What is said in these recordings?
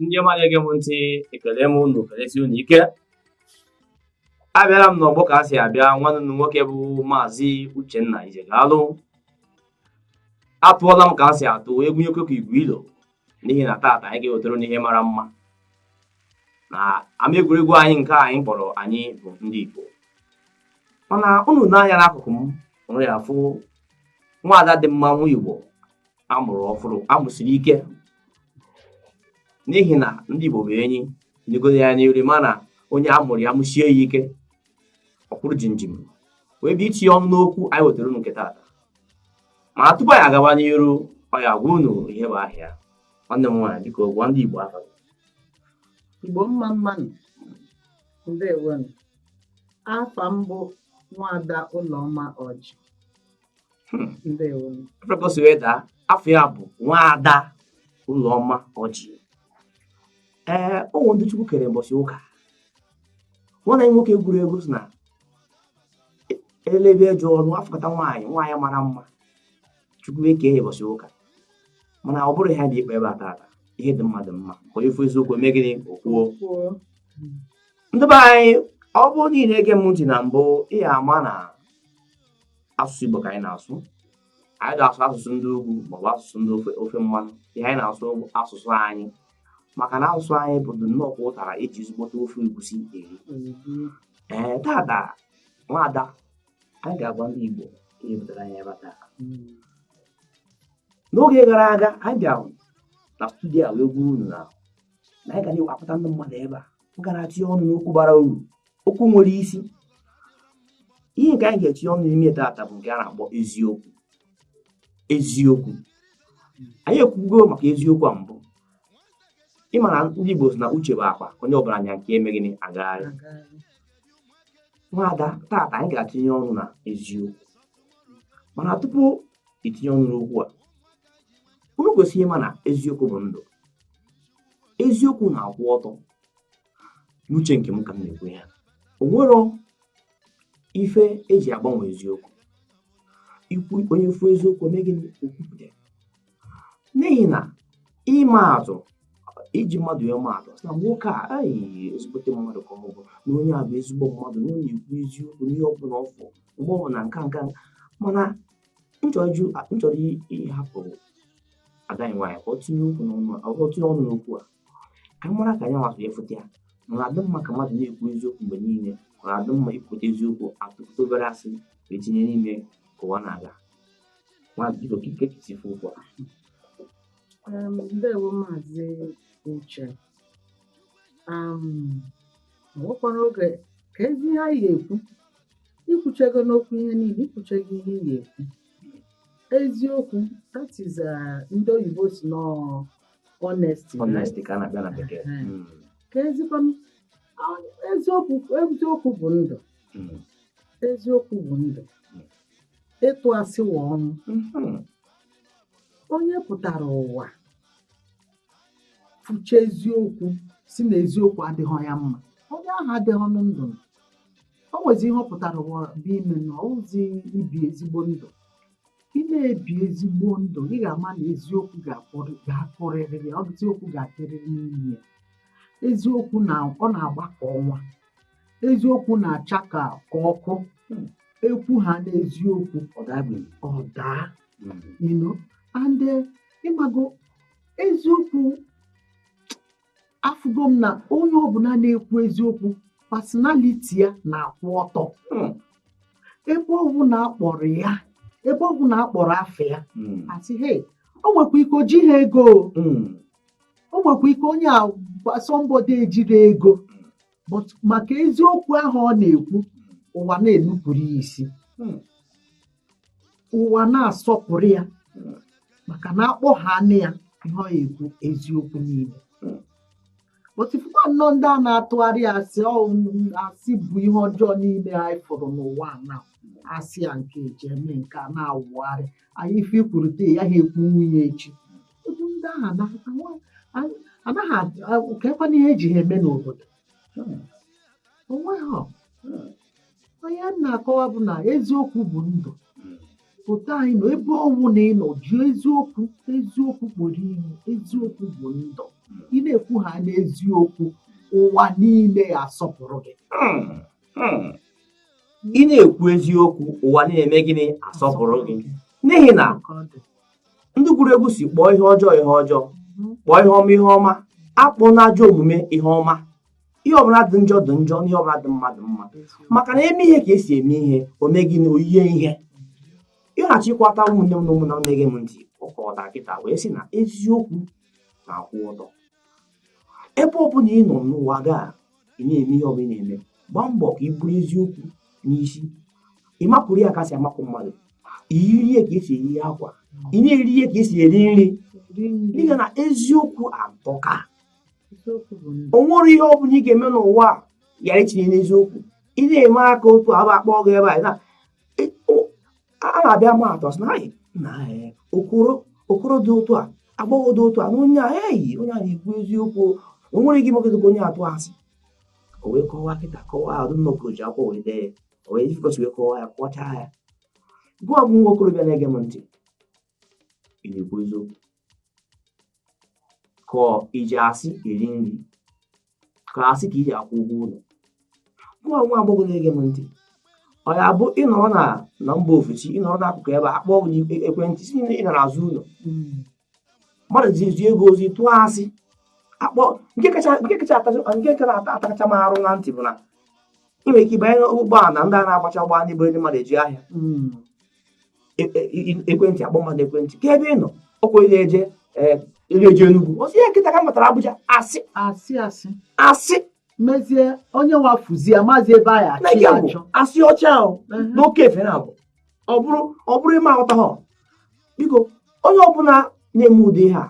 ndị ọma na-ege m ntị, ekele m unu, kelesi unu ike. Abịara m n'ọgbọ ka a si abịa. Nwanne m nwoke bụ Maazị Uchenna Ijegalu. Atụọla m ka a si atụ egwu nyekoko igwe ilo, n'ihi na taata anyị ga-ewetara n'ihe mara mma na ama egwuregwu anyị nke anyị kpọrọ anyị bụ ndị Igbo. Mana unu n'anya n'akụkụ m hụrụ ya afụ nwaada dị mma, nwa Igbo amụrụ ọfụrụ, amụsiri ike, n'ihi na ndị Igbo bụ enyi. Nyegoro ya n'iri mana onye amụrụ ya mụsie ya ike, ọkwụrụ jinjim wee bụ itinye ọnụ n'okwu anyị wetara unu nke taata. Ma tupu anyị agawa n'iru, ọ ya gwa unu ihe bụ ahịa. Nwanne m nwaanyị, biko gwa ndị Igbo afa. Igbo mma mmanụ, ndewo. Afa m bụ Nwaada Ụlọma Ọjị. Ndewo. Prepọsị wee daa, afọ ya bụ Nwaada Ụlọma Ọjị. Ụmụ ndị Chukwu kere mbọsị ụka. Nwanne m nwoke egwuregwu si na elebe eje ọrụ afọkọta nwaanyị mara mma, Chukwu eke ya mbọsị ụka. Mana ọ bụrụ ihe dị ikpe ebe a taata, ihe dị mma dị mma, onye fụ eziokwu eme gịnị okwuo. Ndị be anyị, ọ bụrụ niile ege m ntị na mbụ, ihe ama na asụsụ Igbo ka anyị na-asụ. Anyị ga-asụ asụsụ ndị ugwu maọbụ asụsụ ndị ofe mmanụ. Ihe anyị na-asụ bụ asụsụ anyị, maka na asụsụ anyị bụ nnọọ kwa ụtara eji zụgbọta ofe egusi eri. Taata nwaada, anyị ga-agwa ndị Igbo ihe butere anyị ebe taa. N'oge gara aga, anyị bịara na studio a wee gwa unu na anyị ga na-ewapụta ndị mmadụ ebe a. M gara tinye ọnụ n'okwu bara uru, okwu nwere isi. Ihe nke anyị ga-etinye ọnụ n'ime taata bụ nke a na-akpọ eziokwu. Eziokwu. Anyị ekwugo maka eziokwu a mbụ. Ịma na ndị Igbo sị na uche bụ akpa, onye ọbụla anya nke eme gịnị agagharị. Nwaada, taata anyị ga-atinye ọnụ na eziokwu. Mana tupu itinye ọnụ n'okwu a, unu kwesịrị ịma na eziokwu bụ ndụ. Eziokwu na-akwụ ọtọ. N'uche nke m ka m na-ekwu ya, o nwero ife eji agbanwe eziokwu. Ikwu onye fụ eziokwu eme gịnị okwupụta. N'ihi na ịma atụ, iji mmadụ ya ma atụ na nwoke a ezigbote mmadụ ka ọ bụ na onye a bụ ezigbo mmadụ, na onye ekwu eziokwu n'ihe ọ bụla ọfọ mgbe ọ na nka. Mana nchọrọ ịhapụ agaghị nwaanyị ka ọ tinye ọnụ n'okwu a, ka m mara ka anyị nwasụ efute ya. Mana adị mma ka mmadụ na-ekwu eziokwu mgbe niile, mana adị mma ikwute eziokwu atụpụta obere asị wee tinye n'ime ka ụwa na-aga. Biko kike kitifu okwu a. Ndewo Maazị Uche. Nwekwara oge ka ezi ihe anyị ga-ekwu. Ikwuchego n'okwu ihe niile, ikwuchego ihe ị ga-ekwu. Eziokwu, that is ndị oyibo si no honesty. Honesty ka a na-abịa na bekee. Ka eziokwu bụ ndụ. Eziokwu bụ ndụ. Ịtụ asị wụ ọnụ. Onye pụtara ụwa fụcha eziokwu si na eziokwu adịghị ya mma, onye ahụ adịghị ọnụ ndụ. O nwezi ihe ọ pụtara ụwa bụ ime na ozi ibi ezigbo ndụ. Ị na-ebi ezigbo ndụ, ị ga-ama na eziokwu ga-akụrịrị ya, eziokwu ga-akịrịrị n'ime ya. Eziokwu ọ na-agba ka ọnwa. Eziokwu na-acha ka ọkụ. Ekwu ha n'eziokwu ọ daa. And ịmago eziokwu, afụgo m na onye ọbụla na-ekwu eziokwu, personality ya na-akwụ ọtọ. Ebe ọbụla akpọrọ ya, ebe ọbụla akpọrọ afọ ya, asị o nwekwa ike o jighị ego, o nwekwa ike onye somebody ejiri ego, but maka eziokwu ahụ ọ na-ekwu, ụwa na-enupụrụ ya isi, ụwa na-asọpụrụ ya, maka na akpọ ha nne ya ihe ọ ekwu eziokwu niile. Otifukwa nnọọ ndị a na-atụgharị asị bụ ihe ọjọọ niile anyị fụrụ n'ụwa na asị ya nke eji eme nke a na-awụgharị anyị ife ikwurute ya ha ekwu nwunye echi. Otu ndị ahụ anaghị kekwana ihe eji ha eme n'obodo. Onweghị onye na-akọwa bụ na eziokwu bụ ndụ. Pụta anyị nọ ebe ọnwụ na ịnọ ji eziokwu kpọrọ ihe. Eziokwu bụ ndụ. ị na-ekwu ha n'eziokwu ụwa niile asọpụrụ gị. Ị na-ekwu eziokwu ụwa niile eme gịnị asọpụrụ gị, n'ihi na ndị gwuru egwu si kpọọ ihe ọjọọ ihe ọjọọ, kpọọ ihe ọma ihe ọma, akpọ na ajọ omume ihe ọma, ihe ọbụla dị njọ dị njọ, na ihe ọbụla dị mma dị mma, maka na eme ihe ka esi eme ihe ome gị na oyiye ihe. Ihe na-achịkwata ụmụnne m na ụmụnne gị m ntị ọkọta kịta wee sị na eziokwu na-akwụ ọtọ. Ebe ọ bụla ị nọ n'ụwa gaa ị na-eme ihe ọbụla ị na-eme, gbaa mbọ ka ị bụrụ eziokwu n'isi. Ị mapụrụ ya ka si amapụ mmadụ, iyiri ihe ka esi eyi akwa, ị na-eri ihe ka esi eri nri, n'ihi na eziokwu atọka. O nwere ihe ọ bụla ị ga-eme n'ụwa ghara itinye n'eziokwu. Ị na-eme aka otu aba akpọ gị ebe a na-abịa ma atọ sị na okoro dị otu a, agbọghọ dị otu a, na onye a onye a na-ekwu eziokwu, o nwere ike imekọta onye atụ asị. O wee kọwaa kịta kọwaa adụ nnọkọ ji akwụkwọ wee dee ya, o wee jikọsi wee kọwaa ya kọchaa ya. Gụọ bụ nwa okorobịa na-ege m ntị, ị na-ekwu eziokwu ka iji asị eri nri, ka asị ka iji akwụ ụgwọ ụlọ. Gụọ nwa agbọghọ na-ege m ntị, ọ ya bụ ịnọrọ na mba ofesi, ịnọrọ n'akụkụ ebe akpọ gị ekwentị si ị nọ n'azụ ụlọ, mmadụ ji ego ozi tụọ asị akpọ. Nke kacha atakacha m arụ na ntị bụ na ị nwere ike ịbanye ụgbọala ndị a na-agbacha ụgbọala n'ebe ndị mmadụ eji ahịa, ekwentị akpọ mmadụ ekwentị ka ebe ị nọ ọkwa eje Enugu, ozi ya nkịta ka m batara Abuja, asị mezie onye wafuzie maazị ebe anyị achọ asị ọcha ahụ n'oke efe na abụ ọ bụrụ ime aghọta ha. Biko onye ọbụla na-eme ụdị ha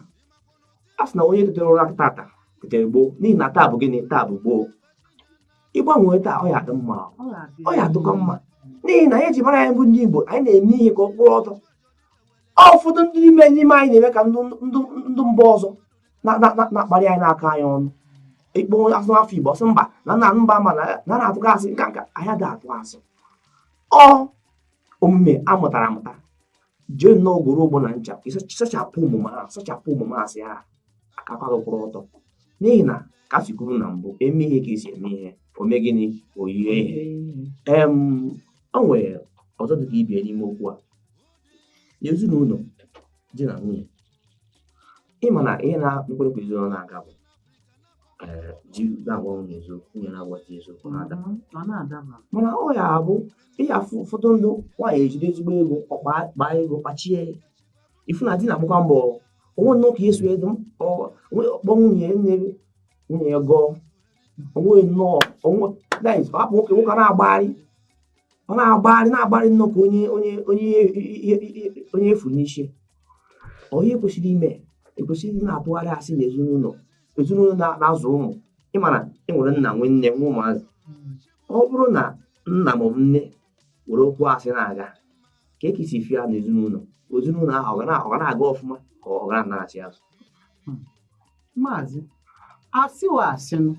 a sị na onye tetere ụra tata tetere gboo, n'ihi na taa bụ gịnị? Taa bụ gboo. Ịgbanwee taa ọ ya adị mma, ọ ya adịkọ mma, n'ihi na anyị eji mara anyị bụ ndị Igbo, anyị na-eme ihe ka ọ kwụrụ ọtọ. Ụfọdụ ndị n'ime anyị na-eme ka ndụ mba ọzọ na-akparị anyị n'aka anyị ọnụ. Ikpo asụ afọ Igbo sị mba na mba ma na na-atụkọ asị nka anyị da atụ asị. Ọ omume amụtara amụta, jee nnọọ goro ụgbọ na ncha sachapụ omume asị ha akakwaghị kwụrụ ọtọ, n'ihi na ka si kwuru na mbụ eme ihe ka esi eme ihe ome gịnị? Oyiye ihe. O nwere ọzọ dị ka ibie n'ime okwu a. Ezinụlọ di na nwunye, ịma na ihe na-ekwerekwe ezinụlọ na-aga bụ di na-agwa nwunye eziokwu, nwunye na-agwata eziokwu mana ọ ya abụ ihe afụ ụfọdụ ndụ nwaanyị ejide ezigbo ego ọkpa ego kpachie ifu na di na-agbakwa mbọ onwe nnọọ ka eso edo kpọ nwunye ya gọọ onwe nnọọ hapụ nwoke na-agbagharị nnọọ ka onye efu n'isi. Onye ekwesịrị na-atụgharị asị na ezinụlọ na-azụ ụmụ. Ịmana enwere nna nwe nne nwe ụmụazị, ọ bụrụ na nna maọbụ nne were okwu asị na-aga ka ekisi fia na ezinụlọ ahụ ọ ga na-aga ọfụma ka ọ ga na-achị azụ. Maazị, asị wa asịnụ,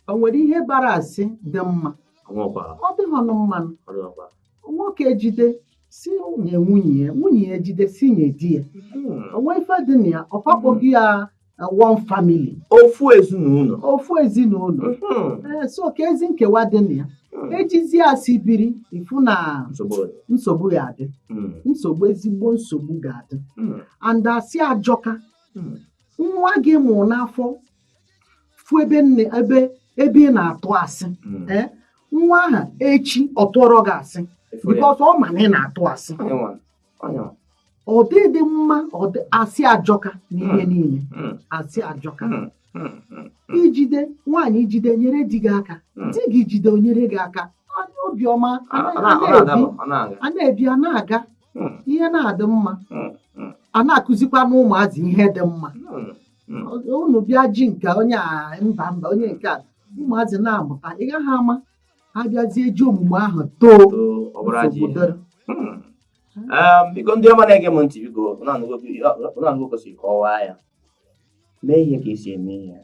o nwere ihe bara asị dị mma? Ọ dịghọnụ mmanụ. Nwoke ejide si nye nwunye ya ejide si nye di ya, onwe ife dị na ya, ọ kwakpọghị ya one family, ofu ezinụlọ. So ka ezi nkewa dị na ya, ejizi asị biri ifu na nsogbu ya adị, ezigbo nsogbu ga-adị. And asị ajọka, nwa gị mụ n'afọ fụ ebe ị na-atụ asị, nwa ahụ echi ọ tụọrọ gị asị because ọ ma na ị na-atụ asị. Ọ dịdị mma, asị ajọka n'ihe niile, asị ajọka. Nwaanyị ijide nyere di gị aka, di gị jide onyere gị aka, obiọma a na-ebi a na-aga, ihe na-adị mma, a na-akụzikwa n'ụmụazị ihe dị mma. Unu bịa ji nke onye mba onye nke a, ụmụazị na-amụta, ị gaghị ama abịazie ji omume ahụ too. Biko ndị ọma na-ege m ntị, biko na-anụgo kwesịrị kọwaa ya, mee ihe ka esi eme ihe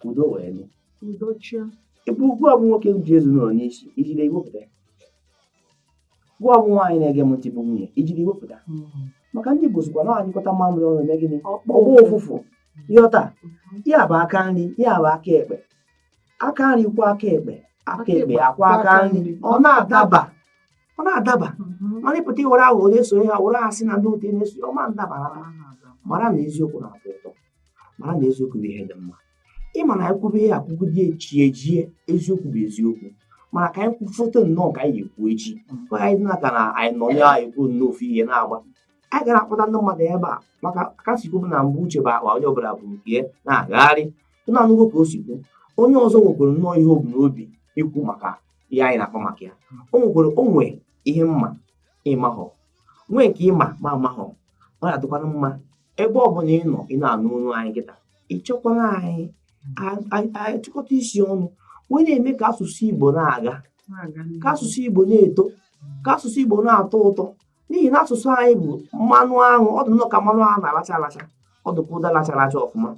udo wee dị. Ebe ugwu abụ nwoke ji ezinụlọ n'isi ijide iwepụta, ugwu abụ nwaanyị na-ege m ntị bụ nwunye ijide iwepụta, maka ndị Igbo sịkwa na anyịkọta mamịrị ọnụ eme gịnị? Ọgbọ ụfụfụ. Ịghọta ya bụ aka nri, ya bụ aka ekpe. Aka nri kwa aka ekpe akwa aka nri, ọ na-adaba mana ịpụta iwere ahụ onye sonye ha were ha sị na ndị otu na-eso ọma ndaba. Mara na eziokwu na-atọ ụtọ, mara na eziokwu bụ ihe dị mma. Ịma na anyị kwube ihe akwụgide ejie eziokwu bụ eziokwu, mana ka anyị kwufote nnọọ ka anyị ekwu echi ka anyị dị n'aka na anyị nọ na-ekwu nnọọ ofu ihe na-agba. Anyị gara akpọta ndị mmadụ ebe a maka kasikwu na mbụ Uche bụ akpa onye ọbụla bụ nke na-agagharị na-anụgo ka o si kwu. Onye ọzọ nwekwara nnọọ ihe o bu n'obi ikwu maka ihe anyị na-akpọ maka ya. O nwee ihe mma ịmahọ, nwee nke ịma ma amahọ. Ọ na-adịkwana mma ebe ọ bụla ị nọ ị na-anụ olu anyị kịta, ịchọkwara anyị chịkọta isi ọnụ wee na-eme ka asụsụ Igbo na-aga, ka asụsụ Igbo na-eto, ka asụsụ Igbo na-atọ ụtọ. N'ihi na asụsụ anyị bụ mmanụ aṅụ. Ọ dị nnọọ ka mmanụ aṅụ na-alacha alacha, ọ dịkwa ụda lachara acha ọfụma,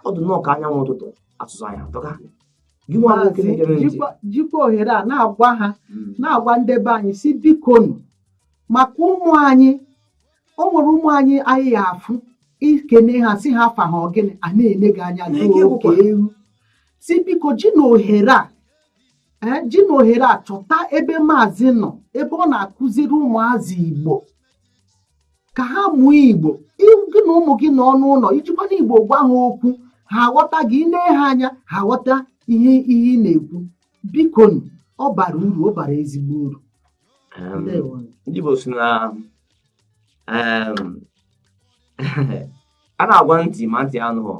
ọ dị nnọọ ka anyanwụ ụtụtụ. Asụsụ anyị atọka. Gị nwa nwoke na-ejere ntị, jikwa ohere a na-agwa ha, na-agwa ndị be anyị si bikonu maka ụmụ anyị. O nwere ụmụ anyị ya afụ ikene ha si ha afa ha ogene a na-ele gị anya n'oke ewu. Si biko ji na ohere a chọta ebe maazị nọ, ebe ọ na-akụziri ụmụazị Igbo ka ha mụọ Igbo. Gị na ụmụ gị nọ n'ụlọ ijikwa na Igbo gwa ha okwu, ha aghọta gị, ine ha anya ha aghọta ihe ị na-ekwu. Biko ọ bara uru, ọ bara ezigbo uru. Ndị Igbo si na a na-agwa ntị ma ntị anụghọ,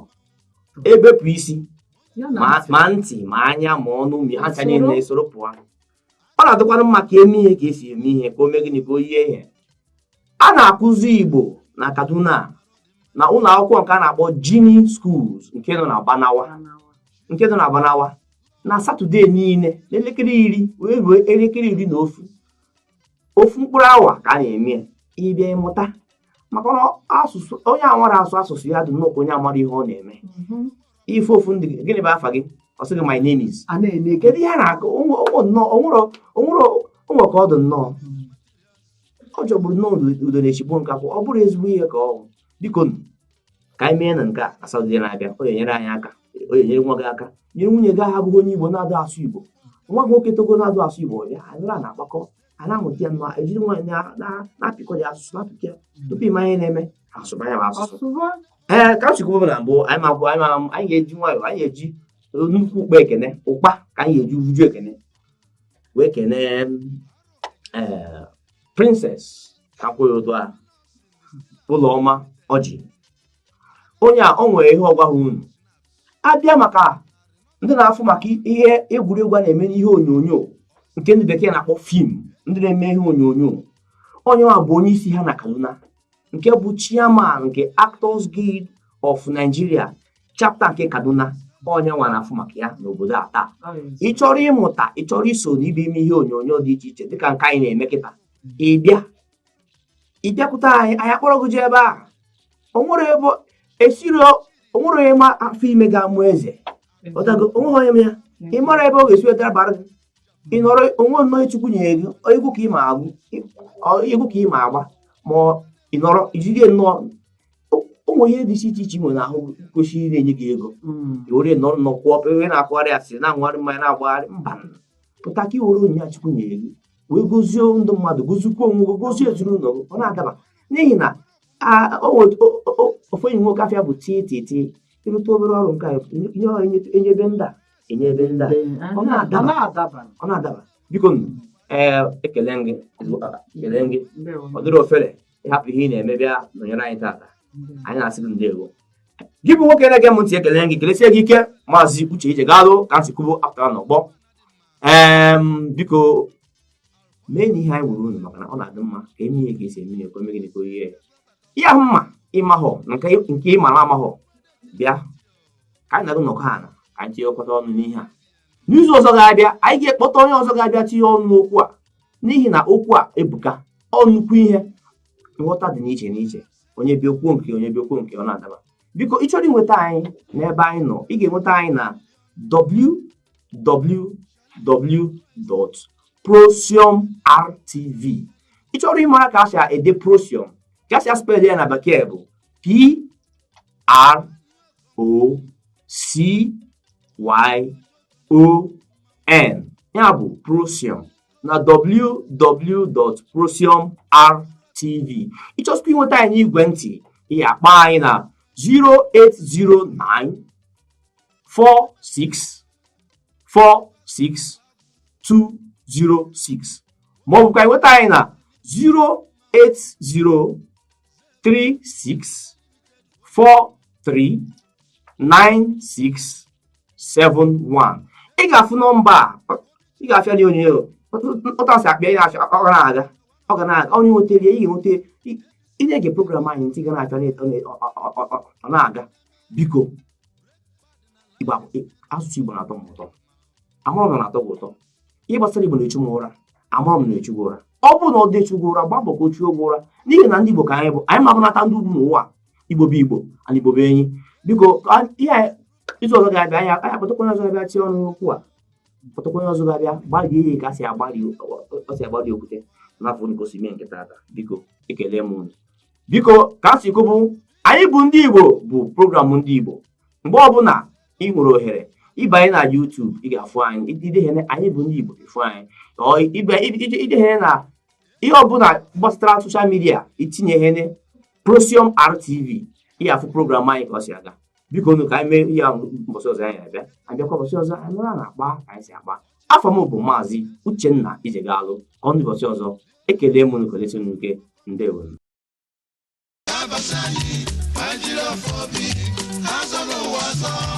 ebepụ isi ma ntị ma anya ma ọnụ ma ha chanye na-esoro pụọ. Ọ na-adịkwana mma ka eme ihe ka esi eme ihe, ka o mee gịnị, ka o yie ihe. A na-akụzi Igbo na Kaduna na ụlọ akwụkwọ nke a na-akpọ Jini Schools nke nọ na Banawa na Satọde niile n'elekere 10 wee ruo elekere 11 ofu mkpụrụ awa ka a na-eme ịbịa ịmụta. Maka na asụsụ onye amara asụsụ ya dị nnọọ onye amara ihe ọ na-eme. Ife ofu ndị gịnị bụ afa gị, ọ sị gị my name is, kedu ihe a na-akụ onwe ka ọ dị nnọọ. Ọ jọgburu nnọọ udo na-echigbo nkakwụ. Ọ bụrụ ezigbo ihe ka ọ bụ. Biko ka anyị mee na nke a Satọde na-abịa, ọ ga-enyere anyị aka, ọ ga-enyere nwa gị aka, nyere nwunye gị ahụ abụghị onye Igbo na-adụ asụ Igbo. Nwa gị nwoke togo na-adụ asụ Igbo bịa anyị na-akpakọ, a na-amụta ya nnọọ, ejiri nwaanyị na-apịkọ ya asụsụ na-apịkọ ya tupu ịma ihe na-eme asụba ya bụ asụsụ. Ka m sikwuo na mbụ anyị ga-eji nwayọọ, anyị ga-eji nnukwu ụkpa ekene, ụkpa ka anyị ga-eji uju ekene wee kene Princess Kakwoyodo a Ụlọma Ọjị. Onye a o nwere ihe ọgwa ha unu abịa maka ndị na-afụ maka ihe egwuregwu a na-eme n'ihe onyonyo nke ndị bekee na-akpọ fim, ndị na-eme ihe onyonyo. Onye a bụ onye isi ha na Kaduna, nke bụ chairman nke Actors Guild of Nigeria chapter nke Kaduna. Onye nwa na-afụ maka ya n'obodo a taa. Ị chọrọ ịmụta, ị chọrọ iso n'ibe ime ihe onyonyo dị iche iche dịka nke anyị na-eme kịta, ịbịakwute anyị akpọrọ gị ebe a. O nwere ebe onye ma afọ ime ga-amụ eze, onwe onye ya ị mara ebe ọ ga-esi wetara bara gị. Ị nọrọ onwe nnọọ Chukwu nyere gị egwu ka ị ma agụ, egwu ka ị ma agba, ma ị nọrọ ijide nnọọ ụmụ ihe dị iche iche nwere ahụ kwesịrị na-enye gị ego. Iwere nọrọ nnọkwụ ebe na-akwagharị asịrị na-anwagharị mmanya na-agbagharị. Mba, pụta ka iwere onyinye Chukwu nyere gị wee gozie ndị mmadụ, gozikwa onwe gị, gozie ezinụlọ gị. Ọ na-adaba n'ihi na ofu enyi nwoke afịa bụ titi ịrụta obere ọrụ nke enyebe ndị a ọ na-adaba. Biko ekele gị ọ dịrị ofere ịhapụ ihe ị na-eme bịa nọnyere anyị tata. Anyị na-asị gị ndewo. Gị bụ nwoke na-ege m ntị, ekele gị, kelesie gị ike. Maazị Uche Ijegalu ka nsikwubo apụtara n'ọgbọ. Biko mee na ihe anyị gwuru unu maka na ọ na-adị mma ka eme ihe ka esi eme ihe ka o mee gịnị ka o yie ya ahụ mma ịmahọ nke ịmara amahọ. Bịa ka anyị na-agụ nnọkọ ha na ka anyị tinyekọta ọnụ n'ihe a. N'izu ọzọ ga-abịa anyị ga-ekpọta onye ọzọ ga-abịa tinye ọnụ n'okwu a, n'ihi na okwu a ebuka, ọ nnukwu ihe, nghọta dị n'iche n'iche, onye bịa okwu nke onye bịa okwu nke ọ na-adaba. Biko ị chọrọ inweta anyị n'ebe anyị nọ, ị ga-enweta anyị na www.procyonrtv. Ị chọrọ ịmara ka a si ede Procyon, ka a si spell ya na bekee bụ ya bụ Procyon na www.procyonrtv. Ịchọsikwa inweta anyị n'igwe ntị, ihe akpa anyị na 0809 46 46 206 ma ọ bụkwa inweta anyị na 080 36 43 9671. Ị ga-afụ nọmba a, ị ga-afịali onye ọtasị akpa ya ọ ga na-aga onye nwetara ị ga-enweta ị na-ege program anyị ntị ga na-afịali ọ na-aga. Biko asụsụ Igbo na-atọ m ụtọ, amụrụ m na-atọ gị ụtọ. Ihe gbasara Igbo na-echu m ụra, amụrụ m na-echu gị ụra. Ọ bụrụ na ọ dị-echu gị ụra, gbaa mbọ ka o chuo gị ụra, n'ihi na ndị Igbo ka anyị bụ, anyị mabụnata ndị ugwu n'ụwa. Igbo bụ Igbo, ana Igbo bụ enyi. Biko ihe izu ọzọ ga-abịa anyị kpọtakwa onye ọzọ ga-abịa tie ọnụ okwu a, kpọtakwa onye ọzọ ga-abịa gbalie ihe ka si agbali okwute n'afọ ngosi mee nke taata. Biko ekele m unu. Biko ka a sị kwubu, anyị bụ ndị Igbo bụ programụ ndị Igbo. Mgbe ọbụla ị nwere ohere ịbanye na YouTube, ị ga-afụ anyị ideghere anyị bụ ndị Igbo, ịfụ anyị. Ideghere na ihe ọbụla gbasara soshal midia, itinyehere Procyon RTV, ị ga-afụ program anyị ka ọ si aga. Biko unu ka anyị mee ihe mbọsị ọzọ anyị na-abịa, abịakwa mbọsị ọzọ anyị nọrọ na-agba ka anyị si agba. Afọ m bụ Maazị Uchenna Ijegalu. Ka ọ ndị mbọsị ọzọ, ekele m unu kolesi n'uke. Ndewo. Abasani, Ajiro Fobi, Azano Wazo.